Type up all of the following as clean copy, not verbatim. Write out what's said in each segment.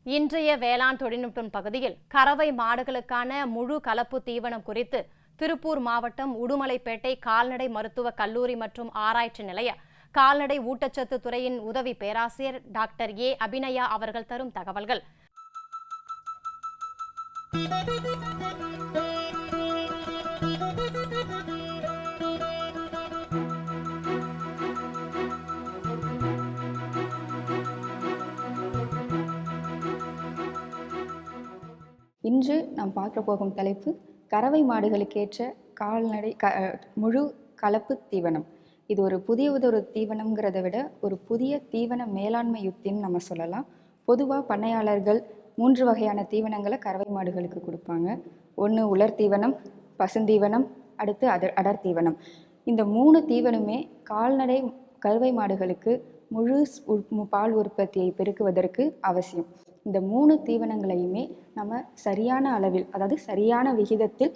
இன்றைய வேளாண் தொழில்நுட்பம் பகுதியில் கறவை மாடுகளுக்கான முழு கலப்பு தீவனம் குறித்து திருப்பூர் மாவட்டம் உடுமலைப்பேட்டை கால்நடை மருத்துவக் கல்லூரி மற்றும் ஆராய்ச்சி நிலைய கால்நடை ஊட்டச்சத்து துறையின் உதவி பேராசிரியர் டாக்டர் ஏ அபிநயா அவர்கள் தரும் தகவல்கள். இன்று நாம் பார்க்க போகும் தலைப்பு கறவை மாடுகளுக்கேற்ற கால்நடை முழு கலப்பு தீவனம். இது ஒரு புதிய தீவனம்ங்கிறத விட ஒரு புதிய தீவன மேலாண்மை யுக்தின்னு நம்ம சொல்லலாம். பொதுவாக பண்ணையாளர்கள் 3 வகையான தீவனங்களை கறவை மாடுகளுக்கு கொடுப்பாங்க. ஒன்று உலர் தீவனம், பசுந்தீவனம், அடுத்து அடர் தீவனம். இந்த 3 தீவனமே கால்நடை கறவை மாடுகளுக்கு முழு பால் உற்பத்தியை பெருக்குவதற்கு அவசியம். இந்த 3 தீவனங்களையுமே நம்ம சரியான அளவில், அதாவது சரியான விகிதத்தில்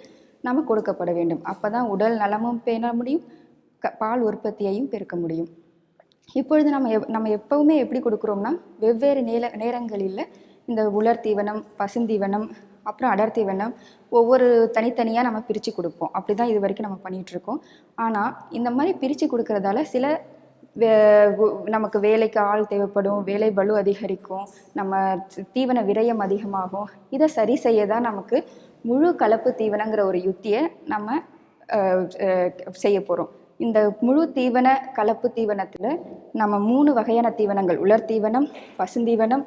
நம்ம கொடுக்கப்பட வேண்டும். அப்போ தான் உடல் நலமும் பேண முடியும், பால் உற்பத்தியையும் பெருக்க முடியும். இப்பொழுது நம்ம எப்பவுமே எப்படி கொடுக்குறோம்னா, வெவ்வேறு நேரங்களில் இந்த உலர் தீவனம், பசுந்தீவனம், அப்புறம் அடர் தீவனம் ஒவ்வொரு தனித்தனியாக நம்ம பிரித்து கொடுப்போம். அப்படி தான் இது வரைக்கும் நம்ம பண்ணிகிட்ருக்கோம். ஆனால் இந்த மாதிரி பிரித்து கொடுக்கறதால சில நமக்கு வேலைக்கு ஆள் தேவைப்படும், வேலை பளு அதிகரிக்கும், நம்ம தீவன விரயம் அதிகமாகும். இதை சரி செய்ய தான் நமக்கு முழு கலப்பு தீவனங்கிற ஒரு யுக்தியை நம்ம செய்ய போகிறோம். இந்த முழு தீவன கலப்பு தீவனத்தில் நம்ம 3 வகையான தீவனங்கள், உலர் தீவனம், பசுந்தீவனம்,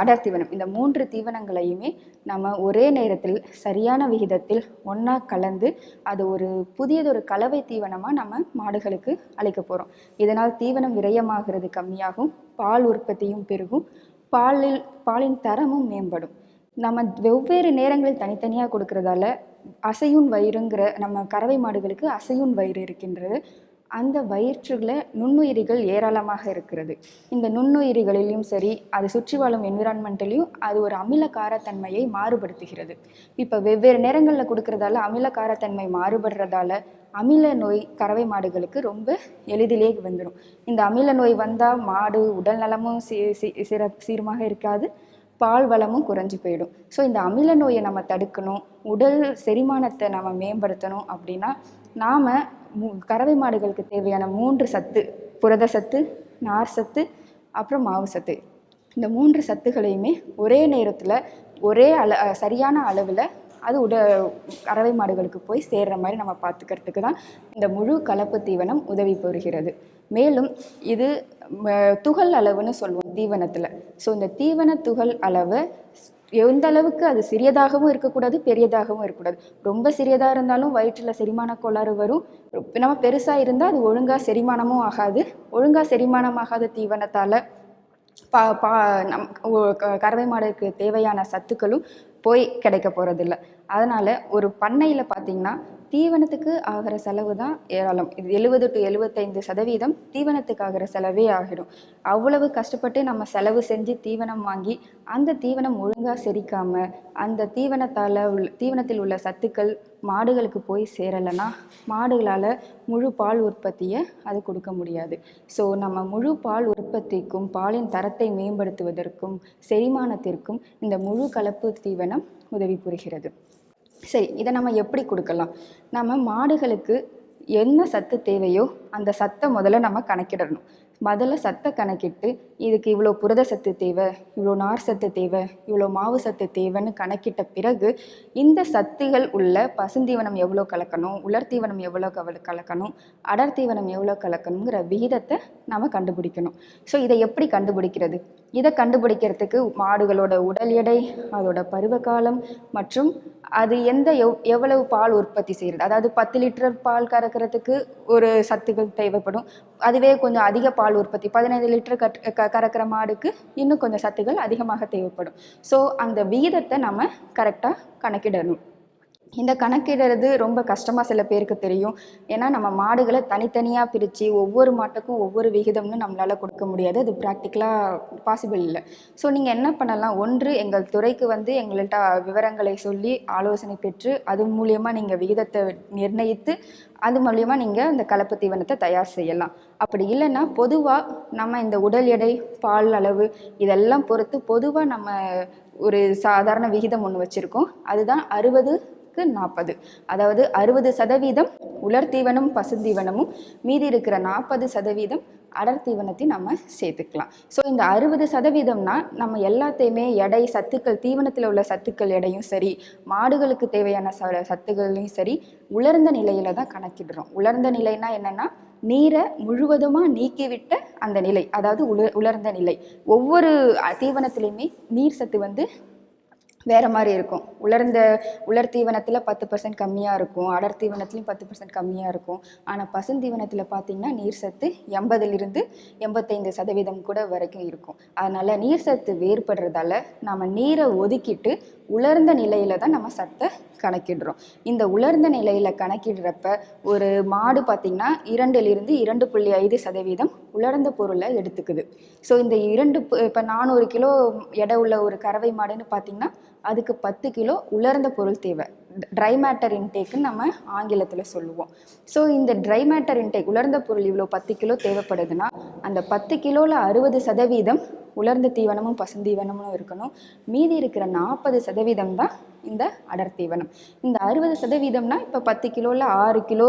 அடர் தீவனம், இந்த 3 தீவனங்களையுமே நம்ம ஒரே நேரத்தில் சரியான விகிதத்தில் ஒன்றா கலந்து அது ஒரு புதியதொரு கலவை தீவனமாக நம்ம மாடுகளுக்கு அளிக்க போகிறோம். இதனால் தீவனம் விரயமாகிறது கம்மியாகும், பால் உற்பத்தியும் பெருகும், பாலின் தரமும் மேம்படும். நம்ம வெவ்வேறு நேரங்களில் தனித்தனியாக கொடுக்கறதால அசையுண் வயிறுங்கிற நம்ம கறவை மாடுகளுக்கு அசையுண் வயிறு இருக்கின்றது. அந்த வயிற்றுல நுண்ணுயிரிகள் ஏராளமாக இருக்கிறது. இந்த நுண்ணுயிரிகளிலும் சரி, அது சுற்றி வாழும் என்விரான்மெண்ட்லையும் அது ஒரு அமிலக்காரத்தன்மையை மாறுபடுத்துகிறது. இப்போ வெவ்வேறு நேரங்களில் கொடுக்கறதால அமிலக்காரத்தன்மை மாறுபடுறதால அமில நோய் கறவை மாடுகளுக்கு ரொம்ப எளிதிலே வந்துடும். இந்த அமில நோய் வந்தால் மாடு உடல் நலமும் சீரமாக இருக்காது, பால் வளமும் குறைஞ்சி போயிடும். ஸோ இந்த அமில நோயை நம்ம தடுக்கணும், உடல் செரிமானத்தை நம்ம மேம்படுத்தணும் அப்படின்னா நாம் கறவை மாடுகளுக்கு தேவையான 3 சத்து, புரத சத்து, நார் சத்து, அப்புறம் மாவு சத்து, இந்த 3 சத்துக்களையுமே ஒரே நேரத்தில் சரியான அளவில் அது கறவை மாடுகளுக்கு போய் சேர்கிற மாதிரி நம்ம பார்த்துக்கிறதுக்கு தான் இந்த முழு கலப்பு தீவனம் உதவி பெறுகிறது. மேலும் இது துகள் அளவுன்னு சொல்லுவோம் தீவனத்தில். ஸோ இந்த தீவன துகள் அளவு எந்த அளவுக்கு அது சிறியதாகவும் இருக்கக்கூடாது, பெரியதாகவும் இருக்கக்கூடாது. ரொம்ப சிறியதாக இருந்தாலும் வயிற்றில் செரிமான கோளாறு வரும். நம்ம பெருசாக இருந்தால் அது ஒழுங்காக செரிமானமும் ஆகாது. ஒழுங்காக செரிமானமாகாத தீவனத்தால் கறவை மாடுக்கு தேவையான சத்துக்களும் போய் கிடைக்க போகிறதில்ல. அதனால் ஒரு பண்ணையில் பார்த்திங்கன்னா தீவனத்துக்கு ஆகிற செலவு தான் ஏராளம். இது 70 to 75% தீவனத்துக்கு ஆகிற செலவே ஆகிடும். அவ்வளவு கஷ்டப்பட்டு நம்ம செலவு செஞ்சு தீவனம் வாங்கி அந்த தீவனம் ஒழுங்காக செரிக்காமல் அந்த தீவனத்தில் உள்ள சத்துக்கள் மாடுகளுக்கு போய் சேரலைன்னா மாடுகளால் முழு பால் உற்பத்தியை அது கொடுக்க முடியாது. ஸோ நம்ம முழு பால் உற்பத்திக்கும் பாலின் தரத்தை மேம்படுத்துவதற்கும் செரிமானத்திற்கும் இந்த முழு கலப்பு தீவனம் உதவி புரிகிறது. சரி, இதை நம்ம எப்படி கொடுக்கலாம்? நம்ம மாடுகளுக்கு என்ன சத்து தேவையோ அந்த சத்தை முதல்ல நம்ம கணக்கிடணும். முதல்ல சத்தை கணக்கிட்டு இதுக்கு இவ்வளோ புரத சத்து தேவை, இவ்வளோ நார் சத்து தேவை, இவ்வளோ மாவு சத்து தேவைன்னு கணக்கிட்ட பிறகு இந்த சத்துகள் உள்ள பசுந்தீவனம் எவ்வளோ கலக்கணும், உலர் தீவனம் எவ்வளோ கலக்கணும், அடர் தீவனம் எவ்வளோ கலக்கணுங்கிற விகிதத்தை நம்ம கண்டுபிடிக்கணும். ஸோ இதை எப்படி கண்டுபிடிக்கிறது? இதை கண்டுபிடிக்கிறதுக்கு மாடுகளோட உடல் எடை, அதோட பருவகாலம் மற்றும் அது எவ்வளவு பால் உற்பத்தி செய்கிறது, அதாவது 10 லிட்டர் பால் கறக்கிறதுக்கு ஒரு சத்துக்கள் தேவைப்படும். அதுவே கொஞ்சம் அதிக பால் உற்பத்தி 15 லிட்டர் கறக்கிற மாடுக்கு இன்னும் கொஞ்சம் சத்துக்கள் அதிகமாக தேவைப்படும். ஸோ அந்த விகிதத்தை நம்ம கரெக்டாக கணக்கிடணும். இந்த கணக்கிடுறது ரொம்ப கஷ்டமாக சில பேருக்கு தெரியும். ஏன்னா நம்ம மாடுகளை தனித்தனியாக பிரித்து ஒவ்வொரு மாட்டுக்கும் ஒவ்வொரு விகிதம்னு நம்மளால் கொடுக்க முடியாது. அது ப்ராக்டிக்கலாக பாசிபிள் இல்லை. ஸோ நீங்கள் என்ன பண்ணலாம், ஒன்று எங்கள் துறைக்கு வந்து எங்கள்கிட்ட விவரங்களை சொல்லி ஆலோசனை பெற்று அது மூலியமாக நீங்கள் விகிதத்தை நிர்ணயித்து அது மூலியமா நீங்கள் இந்த கலப்பு தீவனத்தை தயார் செய்யலாம். அப்படி இல்லைன்னா பொதுவாக நம்ம இந்த உடல் எடை, பால் அளவு இதெல்லாம் பொறுத்து பொதுவாக நம்ம ஒரு சாதாரண விகிதம் ஒன்று வச்சுருக்கோம். அதுதான் 60-40. அதாவது 60% உலர் தீவனம் பசுந்தீவனமும் மீதி இருக்கிற 40% அடர் தீவனத்தையும் நம்ம சேர்த்துக்கலாம். ஸோ இந்த 60%னா நம்ம எல்லாத்தையுமே எடை, சத்துக்கள், தீவனத்தில் உள்ள சத்துக்கள் எடையும் சரி, மாடுகளுக்கு தேவையான சத்துக்களையும் சரி உலர்ந்த நிலையில தான் கணக்கிடுறோம். உலர்ந்த நிலைனா என்னன்னா நீரை முழுவதுமாக நீக்கிவிட்ட அந்த நிலை, அதாவது உலர்ந்த நிலை. ஒவ்வொரு தீவனத்திலையுமே நீர் சத்து வந்து வேறு மாதிரி இருக்கும். உலர் தீவனத்தில் 10% கம்மியாக இருக்கும், அடர் தீவனத்துலையும் 10% கம்மியாக இருக்கும். ஆனால் பசுந்தீவனத்தில் பார்த்திங்கன்னா நீர் சத்து 80-85% கூட வரைக்கும் இருக்கும். அதனால் நீர் சத்து வேறுபடுறதால நம்ம நீரை ஒதுக்கிட்டு உலர்ந்த நிலையில் தான் நம்ம சத்தை கணக்கிடுறோம். இந்த உலர்ந்த நிலையில் கணக்கிடுறப்ப ஒரு மாடு பார்த்திங்கன்னா 2-2.5% உலர்ந்த பொருளை எடுத்துக்குது. ஸோ இந்த இப்போ 400 கிலோ எடை உள்ள ஒரு கறவை மாடுன்னு பார்த்திங்கன்னா அதுக்கு 10 கிலோ உலர்ந்த பொருள் தேவை. ட்ரை மேட்டர் இன்டேக்குன்னு நம்ம ஆங்கிலத்தில் சொல்லுவோம். ஸோ இந்த ட்ரை மேட்டர் இன்டேக், உலர்ந்த பொருள் இவ்வளோ 10 கிலோ தேவைப்படுதுன்னா அந்த 10 கிலோவில் 60% உலர்ந்த தீவனமும் பசுந்தீவனமும் இருக்கணும். மீதி இருக்கிற 40% தான் இந்த அடர் தீவனம். இந்த 60%னா இப்போ 10 கிலோவில் 6 கிலோ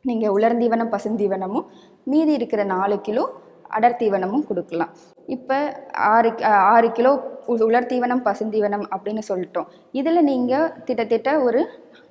நீங்கள் உலர்ந்தீவனம் பசுந்தீவனமும் மீதி இருக்கிற 4 கிலோ அடர் தீவனமும் கொடுக்கலாம். இப்போ 6 கிலோ உலர் தீவனம் பசுந்தீவனம் அப்படின்னு சொல்லிட்டோம். இதில் நீங்கள் கிட்டத்தட்ட ஒரு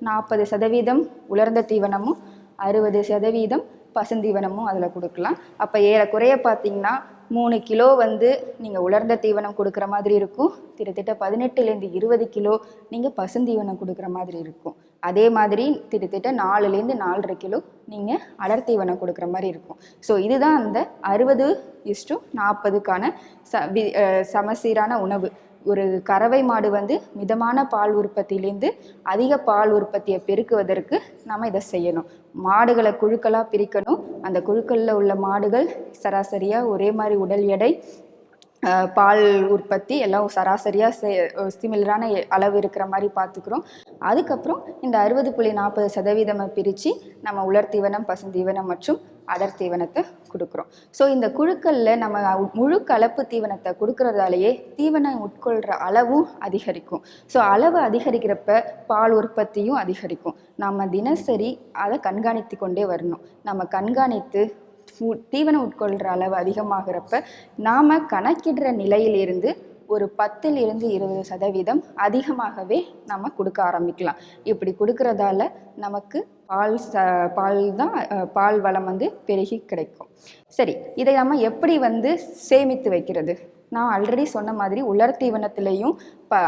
40% உலர்ந்த தீவனமும் 60% பசுந்தீவனமும் அதில் கொடுக்கலாம். அப்போ ஏறக்குறைய பார்த்தீங்கன்னா 3 கிலோ வந்து நீங்கள் உலர்ந்த தீவனம் கொடுக்குற மாதிரி இருக்கும். கிட்டத்தட்ட 18-20 கிலோ நீங்கள் பசுந்தீவனம் கொடுக்குற மாதிரி இருக்கும். அதே மாதிரி கிட்டத்தட்ட 4-4.5 கிலோ நீங்கள் அடர் தீவனம் கொடுக்குற மாதிரி இருக்கும். ஸோ இதுதான் அந்த 60:40க்கான சமசீரான உணவு. ஒரு கறவை மாடு வந்து மிதமான பால் உற்பத்தியிலேருந்து அதிக பால் உற்பத்தியை பெருக்குவதற்கு நம்ம இதை செய்யணும். மாடுகளை குழுக்களாக பிரிக்கணும். அந்த குழுக்களில் உள்ள மாடுகள் சராசரியாக ஒரே மாதிரி உடல் எடை, பால் உற்பத்தி எல்லாம் சராசரியாக சிமிலரான அளவு இருக்கிற மாதிரி பார்த்துக்கிறோம். அதுக்கப்புறம் இந்த 60.40% பிரித்து நம்ம உலர் தீவனம் பசுந்தீவனம் மற்றும் அடர் தீவனத்தை கொடுக்குறோம். ஸோ இந்த குழுக்களில் நம்ம முழு கலப்பு தீவனத்தை கொடுக்கறதாலேயே தீவனம் உட்கொள்கிற அளவும் அதிகரிக்கும். ஸோ அளவு அதிகரிக்கிறப்ப பால் உற்பத்தியும் அதிகரிக்கும். நம்ம தினசரி அதை கண்காணித்து கொண்டே வரணும். நம்ம கண்காணித்து தீவனம் உட்கொள்கிற அளவு அதிகமாகிறப்ப நாம் கணக்கிடுற நிலையிலிருந்து ஒரு 10-20% அதிகமாகவே நம்ம கொடுக்க ஆரம்பிக்கலாம். இப்படி கொடுக்கறதால நமக்கு பால் வளம் வந்து பெருகி கிடைக்கும். சரி, இதை நம்ம எப்படி வந்து சேமித்து வைக்கிறது? நான் ஆல்ரெடி சொன்ன மாதிரி உலர் தீவனத்திலையும்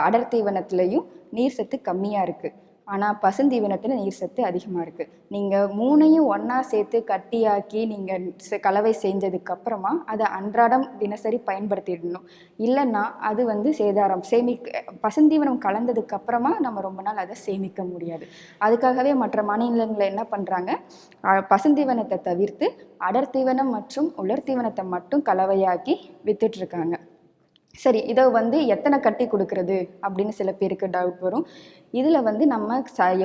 அடர் தீவனத்திலையும் நீர் சத்து கம்மியாக இருக்குது. ஆனால் பசுந்தீவனத்தில் நீர் சத்து அதிகமாக இருக்குது. நீங்கள் 3ஐயும் ஒன்றா சேர்த்து கட்டியாக்கி நீங்கள் கலவை செஞ்சதுக்கப்புறமா அதை அன்றாடம் தினசரி பயன்படுத்திடணும். இல்லைன்னா அது வந்து சேதாரம். பசுந்தீவனம் கலந்ததுக்கப்புறமா நம்ம ரொம்ப நாள் அதை சேமிக்க முடியாது. அதுக்காகவே மற்ற மாநிலங்களில் என்ன பண்ணுறாங்க, பசுந்தீவனத்தை தவிர்த்து அடர் தீவனம் மற்றும் உலர் தீவனத்தை மட்டும் கலவையாக்கி வித்துட்ருக்காங்க. சரி, இதை வந்து எத்தனை கட்டி கொடுக்கறது அப்படின்னு சில பேருக்கு டவுட் வரும். இதில் வந்து நம்ம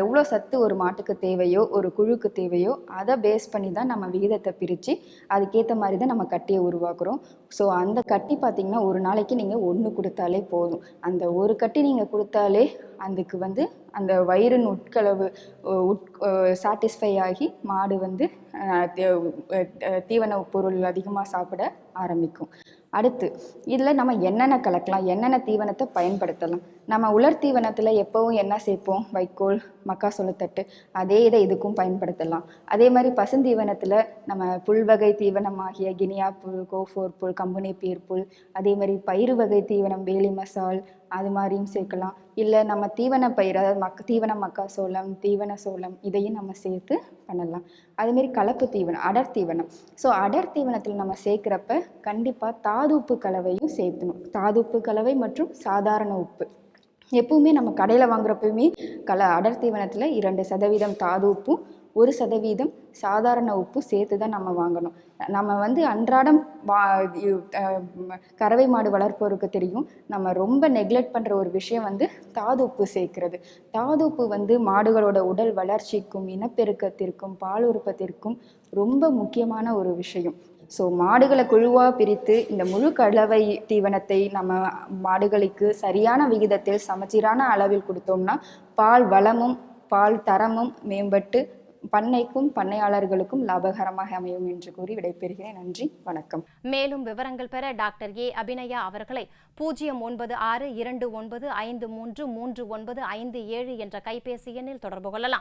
எவ்வளோ சத்து ஒரு மாட்டுக்கு தேவையோ, ஒரு குழுக்கு தேவையோ அதை பேஸ் பண்ணி தான் நம்ம விகிதத்தை பிரித்து அதுக்கேற்ற மாதிரி தான் நம்ம கட்டியை உருவாக்குறோம். ஸோ அந்த கட்டி பார்த்திங்கன்னா ஒரு நாளைக்கு நீங்கள் 1 கொடுத்தாலே போதும். அந்த ஒரு கட்டி நீங்கள் கொடுத்தாலே அதுக்கு வந்து அந்த வயிறின் உட்களவு சாட்டிஸ்ஃபை ஆகி மாடு வந்து தீவன பொருள் அதிகமாக சாப்பிட ஆரம்பிக்கும். அடுத்து இதில் நம்ம என்னென்ன கலக்கலாம், என்னென்ன தீவனத்தை பயன்படுத்தலாம்? நம்ம உலர் தீவனத்தில் எப்போவும் என்ன சேர்ப்போம்? வைக்கோல், மக்காசோளத்தட்டு. அதே இதை இதுக்கும் பயன்படுத்தலாம். அதே மாதிரி பசுந்தீவனத்தில் நம்ம புல்வகை தீவனமாகிய கினியா புல், கோஃபோர் புல், கம்புனி பீர் புல், அதே மாதிரி பயிறு வகை தீவனம் வேலி மசால் அது மாதிரியும் சேர்க்கலாம். இல்லை நம்ம தீவன பயிர், அதாவது தீவன மக்காசோளம், தீவன சோளம் இதையும் நம்ம சேர்த்து பண்ணலாம். அதேமாரி கலப்பு தீவனம், அடர் தீவனம். ஸோ அடர் தீவனத்தில் நம்ம சேர்க்குறப்ப கண்டிப்பாக தாது உப்பு கலவையும் சேர்க்கணும். தாது உப்பு கலவை மற்றும் சாதாரண உப்பு எப்பவுமே நம்ம கடையில் வாங்குறப்பவுமே அடர் தீவனத்தில் 2% தாது உப்பும் 1% சாதாரண உப்பு சேர்த்து தான் நம்ம வாங்கணும். நம்ம அன்றாடம் கறவை மாடு வளர்ப்போருக்கு தெரியும், நம்ம ரொம்ப நெக்லெக்ட் பண்ணுற ஒரு விஷயம் தாது உப்பு சேர்க்கிறது. தாது உப்பு மாடுகளோட உடல் வளர்ச்சிக்கும் இனப்பெருக்கத்திற்கும் பால் உற்பத்திற்கும் ரொம்ப முக்கியமான ஒரு விஷயம். ஸோ மாடுகளை குழுவாக பிரித்து இந்த முழு கலவை தீவனத்தை நம்ம மாடுகளுக்கு சரியான விகிதத்தில் சமச்சீரான அளவில் கொடுத்தோம்னா பால் வளமும் பால் தரமும் மேம்பட்டு பண்ணைக்கும் பண்ணையாளர்களுக்கும் லாபகரமாக அமையும் என்று கூறி விடைபெறுகிறேன். நன்றி, வணக்கம். மேலும் விவரங்கள் பெற டாக்டர் ஏ அபிநயா அவர்களை 096295333957 என்ற கைபேசி எண்ணில் தொடர்பு கொள்ளலாம்.